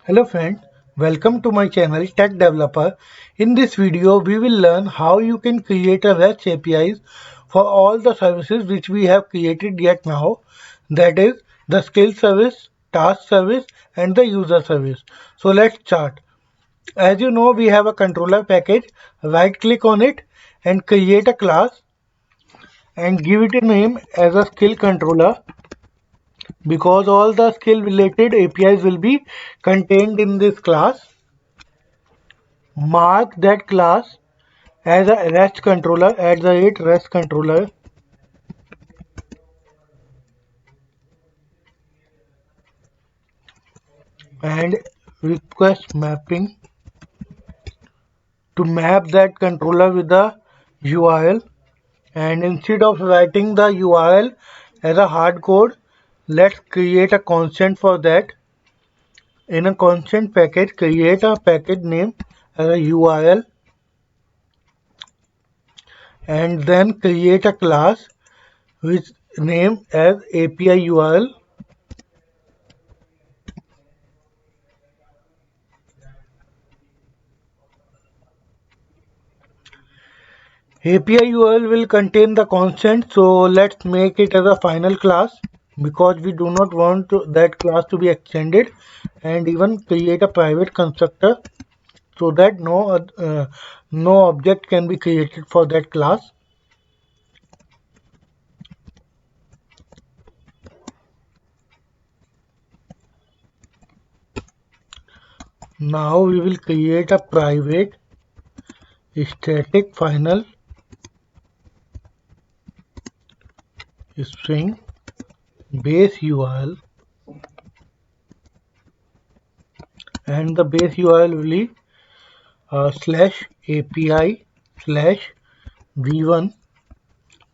Hello friends, welcome to my channel Tech Developer. In this video, we will learn how you can create a REST APIs for all the services which we have created yet now. That is the skill service, task service and the user service. So let's start. As you know, we have a controller package. Right click on it and create a class and give it a name as a skill controller, because all the skill related APIs will be contained in this class. Mark that class as a REST controller @REST controller, and request mapping to map that controller with the URL. And instead of writing the URL as a hard code, let's create a constant for that. In a constant package, create a package name as a URL and then create a class which name as API URL. API URL will contain the constant, so let's make it as a final class because we do not want that class to be extended, and even create a private constructor so that no object can be created for that class. Now we will create a private static final string base URL, and the base URL will be /API /v1.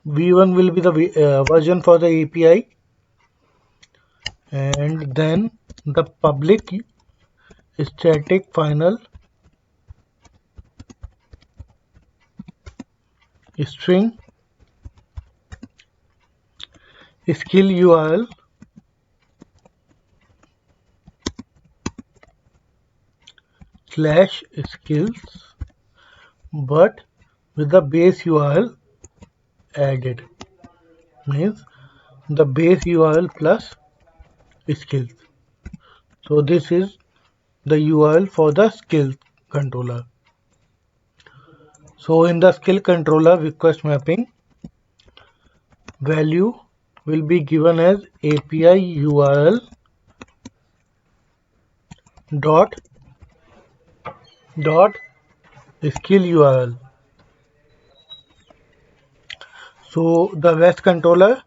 v1 will be the version for the API, and then the public static final string skill URL /skills, but with the base URL added, means the base URL plus skills. So this is the URL for the skill controller. So in the skill controller request mapping, value will be given as API URL dot skill URL. So the REST controller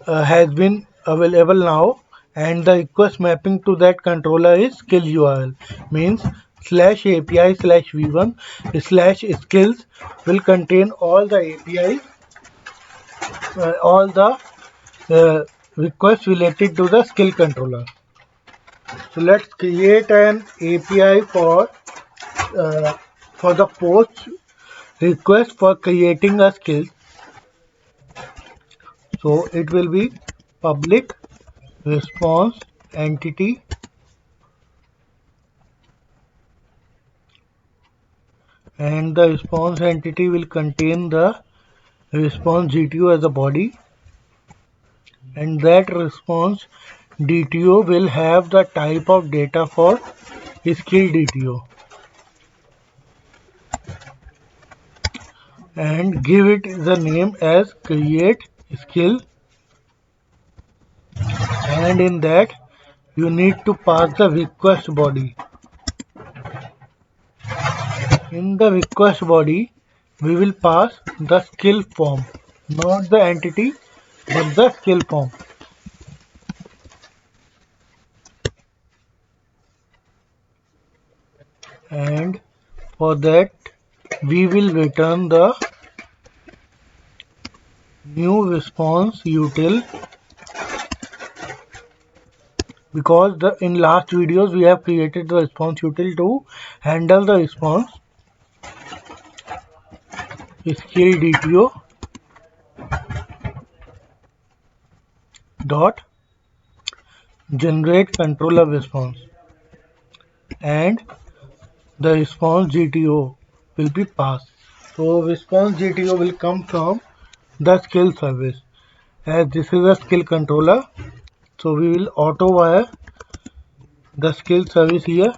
has been available now, and the request mapping to that controller is skill URL, means /API /v1 /skills will contain all the APIs, all the requests related to the skill controller. So let's create an API for the post request for creating a skill. So it will be public response entity and the response entity will contain the response DTO as a body, and that response DTO will have the type of data for skill DTO, and give it the name as create skill, and in that you need to pass the request body. In the request body we will pass the skill form, not the entity but the skill form. And for that we will return the new response util, because in last videos we have created the response util to handle the response skill DTO dot generate controller response. and the response GTO will be passed. So response GTO will come from the skill service. As this is a skill controller, so we will auto wire the skill service here,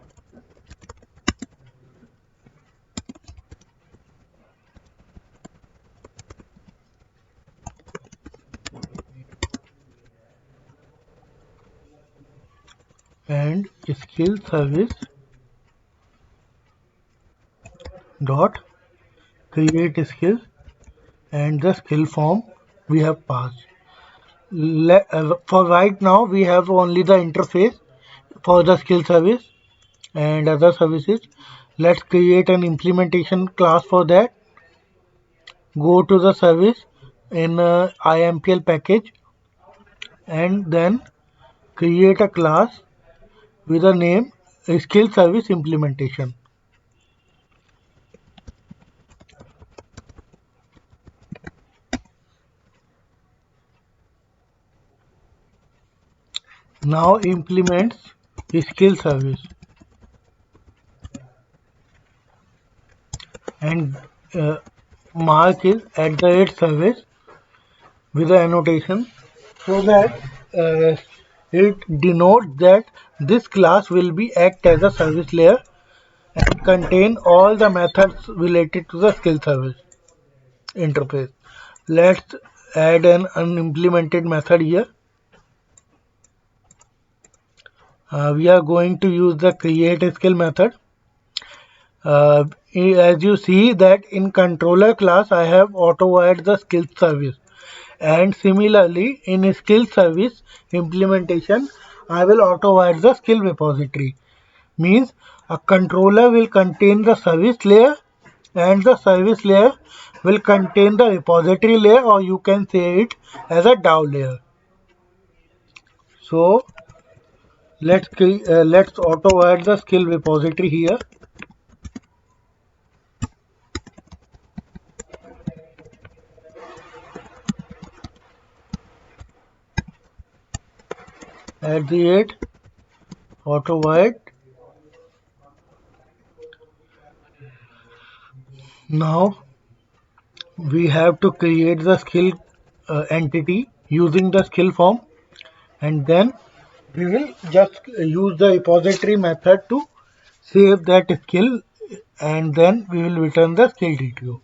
and skill service dot create skill and the skill form we have passed. For right now we have only the interface for the skill service and other services. Let's create an implementation class for that. Go to the service in IMPL package and then create a class with a name skill service implementation. Now implements skill service and mark is at the rate service with the annotation so that it denotes that this class will be act as a service layer and contain all the methods related to the skill service interface. Let's add an unimplemented method here. We are going to use the create skill method. As you see that in controller class I have auto wired the skill service, and similarly in skill service implementation I will auto wire the skill repository. Means a controller will contain the service layer and the service layer will contain the repository layer, or you can say it as a DAO layer. So let's auto wire the skill repository here. At the end auto wired. Now we have to create the skill entity using the skill form, and then we will just use the repository method to save that skill, and then we will return the skill DTO.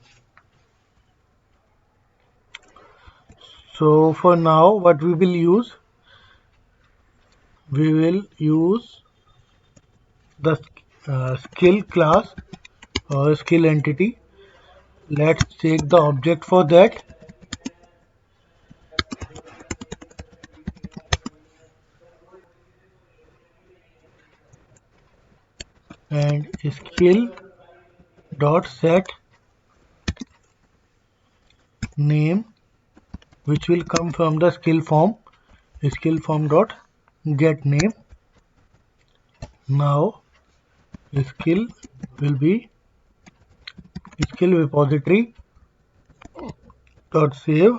So for now what we will use the skill class or skill entity. Let's take the object for that, and skill dot set name, which will come from the skill form dot get name. Now skill will be skill repository dot save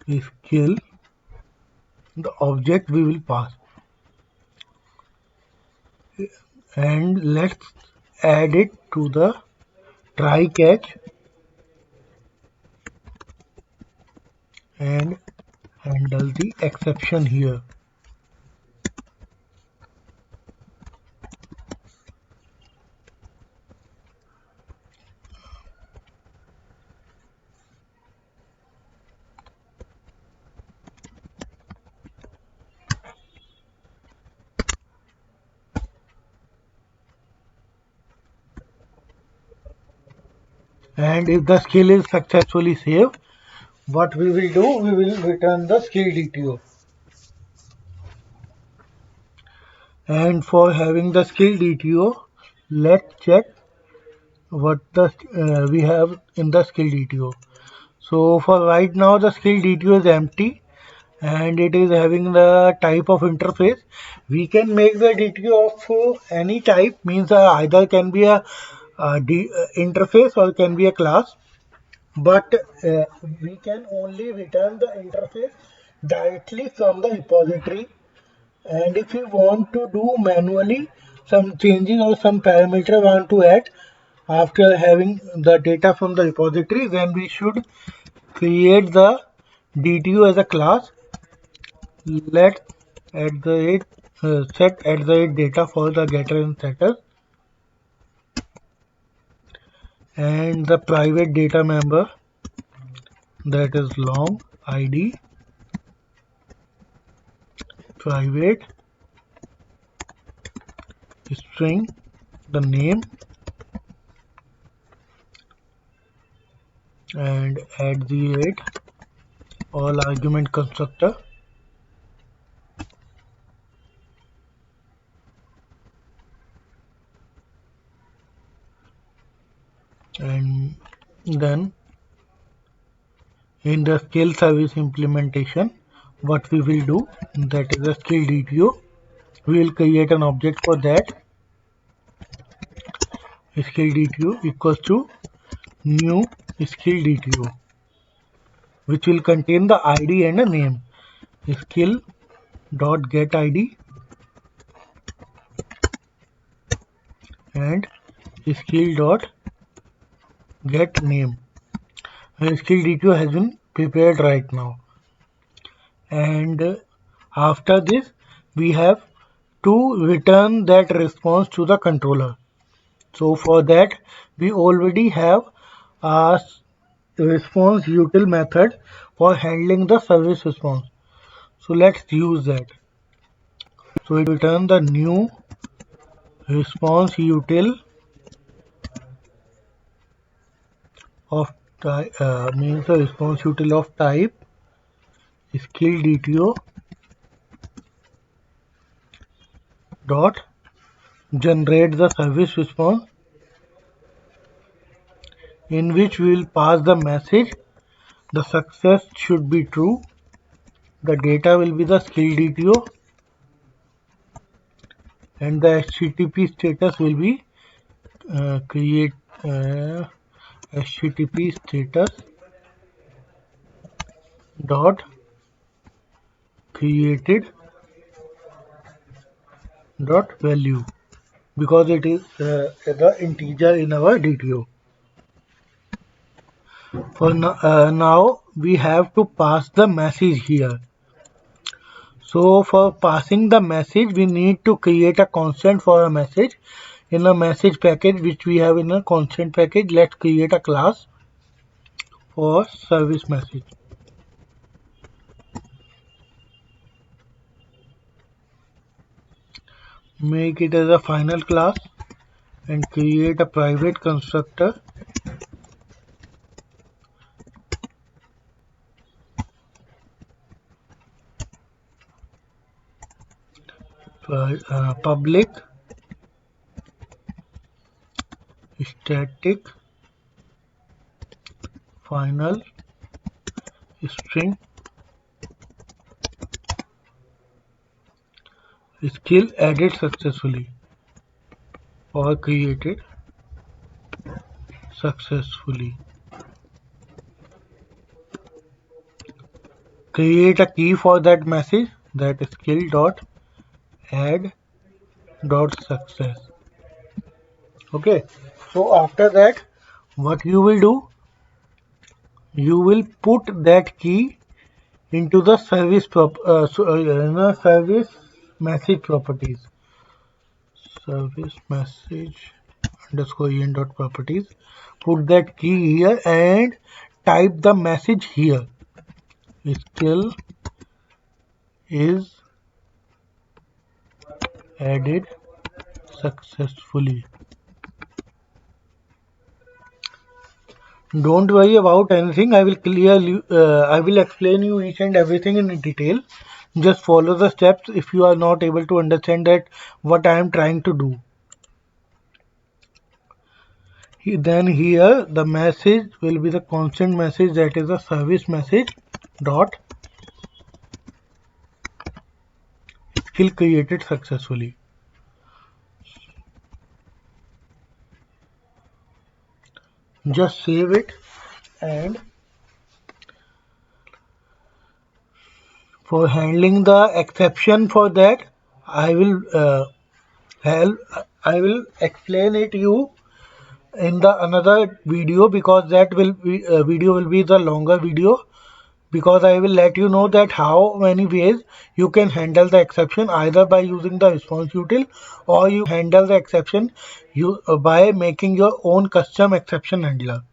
skill, the object we will pass, and let's add it to the try catch and handle the exception here. And if the skill is successfully saved, what we will do, we will return the skill DTO. And for having the skill DTO, let's check what we have in the skill DTO. So for right now the skill DTO is empty and it is having the type of interface. We can make the DTO of any type, means either can be a interface or can be a class, but we can only return the interface directly from the repository. And if you want to do manually some changes or some parameter want to add after having the data from the repository, then we should create the DTO as a class. Let at the rate set at the rate data for the getter and setter, and the private data member, that is long id private string the name, and at the rate all argument constructor, and then in the skill service implementation, what we will do, that is a skill DTO, we will create an object for that. Skill DTO equals to new skill DTO, which will contain the ID and a name. Skill dot get ID and skill dot get name. Skill DTO has been prepared right now, and after this we have to return that response to the controller. So for that we already have a response util method for handling the service response. So let's use that. So we return the new response util of means the response util of type skill DTO dot generate the service response, in which we will pass the message the success should be true, the data will be the skill DTO, and the HTTP status will be create HTTP status dot created dot value, because it is the integer in our DTO. For now we have to pass the message here. So for passing the message we need to create a constant for a message in a message package which we have in a constant package. Let's create a class for service message. Make it as a final class and create a private constructor public static final string skill added successfully or created successfully. Create a key for that message, that is skill dot add dot success. Okay, so after that what you will do, you will put that key into the service service message properties, service message underscore en dot properties. Put that key here and type the message here. Skill is added successfully. Don't worry about anything. I will explain you each and everything in detail. Just follow the steps if you are not able to understand that what I am trying to do. Then here the message will be the constant message, that is a service message dot skill created successfully. Just save it and For handling the exception for that, I will help. I will explain it you in the another video, because that will be video will be the longer video, because I will let you know that how many ways you can handle the exception, either by using the response util, or you can handle the exception by making your own custom exception handler.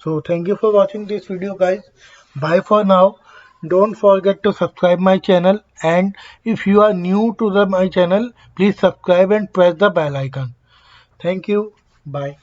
So thank you for watching this video, guys. Bye for now. Don't forget to subscribe my channel, and if you are new to my channel, please subscribe and press the bell icon. Thank you. Bye.